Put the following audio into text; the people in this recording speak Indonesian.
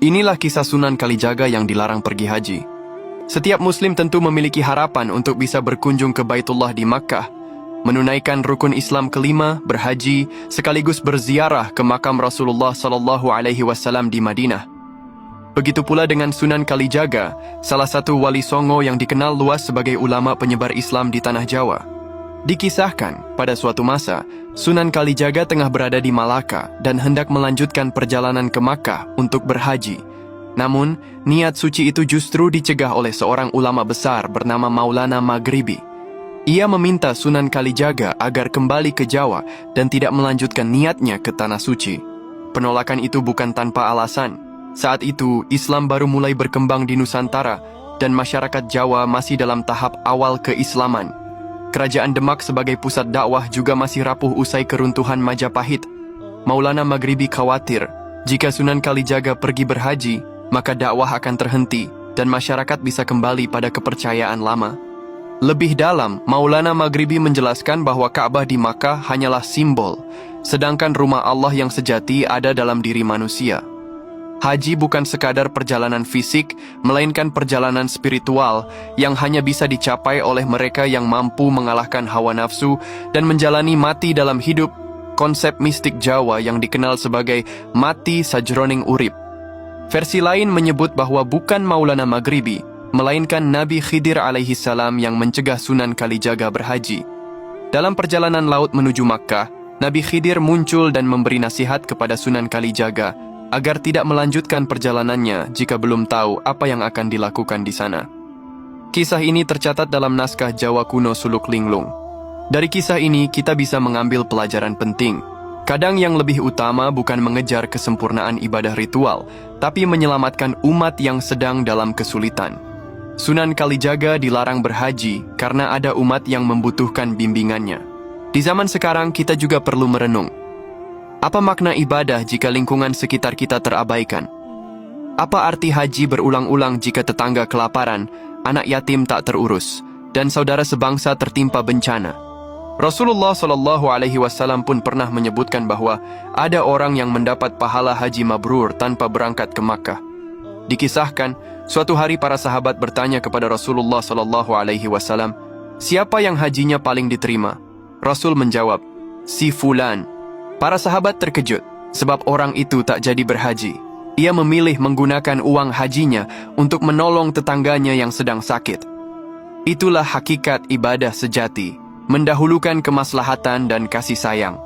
Inilah kisah Sunan Kalijaga yang dilarang pergi haji. Setiap Muslim tentu memiliki harapan untuk bisa berkunjung ke Baitullah di Makkah, menunaikan rukun Islam kelima, berhaji, sekaligus berziarah ke makam Rasulullah SAW di Madinah. Begitu pula dengan Sunan Kalijaga, salah satu wali Songo yang dikenal luas sebagai ulama penyebar Islam di tanah Jawa. Dikisahkan, pada suatu masa, Sunan Kalijaga tengah berada di Malaka dan hendak melanjutkan perjalanan ke Makkah untuk berhaji. Namun, niat suci itu justru dicegah oleh seorang ulama besar bernama Maulana Maghribi. Ia meminta Sunan Kalijaga agar kembali ke Jawa dan tidak melanjutkan niatnya ke Tanah Suci. Penolakan itu bukan tanpa alasan. Saat itu, Islam baru mulai berkembang di Nusantara dan masyarakat Jawa masih dalam tahap awal keislaman. Kerajaan Demak sebagai pusat dakwah juga masih rapuh usai keruntuhan Majapahit. Maulana Maghribi khawatir, jika Sunan Kalijaga pergi berhaji, maka dakwah akan terhenti dan masyarakat bisa kembali pada kepercayaan lama. Lebih dalam, Maulana Maghribi menjelaskan bahwa Ka'bah di Makkah hanyalah simbol, sedangkan rumah Allah yang sejati ada dalam diri manusia. Haji bukan sekadar perjalanan fisik, melainkan perjalanan spiritual yang hanya bisa dicapai oleh mereka yang mampu mengalahkan hawa nafsu dan menjalani mati dalam hidup, konsep mistik Jawa yang dikenal sebagai mati sajroning urip. Versi lain menyebut bahwa bukan Maulana Maghribi, melainkan Nabi Khidir alaihi salam yang mencegah Sunan Kalijaga berhaji. Dalam perjalanan laut menuju Makkah, Nabi Khidir muncul dan memberi nasihat kepada Sunan Kalijaga agar tidak melanjutkan perjalanannya jika belum tahu apa yang akan dilakukan di sana. Kisah ini tercatat dalam naskah Jawa kuno Suluk Linglung. Dari kisah ini kita bisa mengambil pelajaran penting. Kadang yang lebih utama bukan mengejar kesempurnaan ibadah ritual, tapi menyelamatkan umat yang sedang dalam kesulitan. Sunan Kalijaga dilarang berhaji karena ada umat yang membutuhkan bimbingannya. Di zaman sekarang kita juga perlu merenung. Apa makna ibadah jika lingkungan sekitar kita terabaikan? Apa arti haji berulang-ulang jika tetangga kelaparan, anak yatim tak terurus, dan saudara sebangsa tertimpa bencana? Rasulullah SAW pun pernah menyebutkan bahwa ada orang yang mendapat pahala haji mabrur tanpa berangkat ke Makkah. Dikisahkan, suatu hari para sahabat bertanya kepada Rasulullah SAW, siapa yang hajinya paling diterima? Rasul menjawab, si fulan. Para sahabat terkejut, sebab orang itu tak jadi berhaji. Ia memilih menggunakan uang hajinya untuk menolong tetangganya yang sedang sakit. Itulah hakikat ibadah sejati, mendahulukan kemaslahatan dan kasih sayang.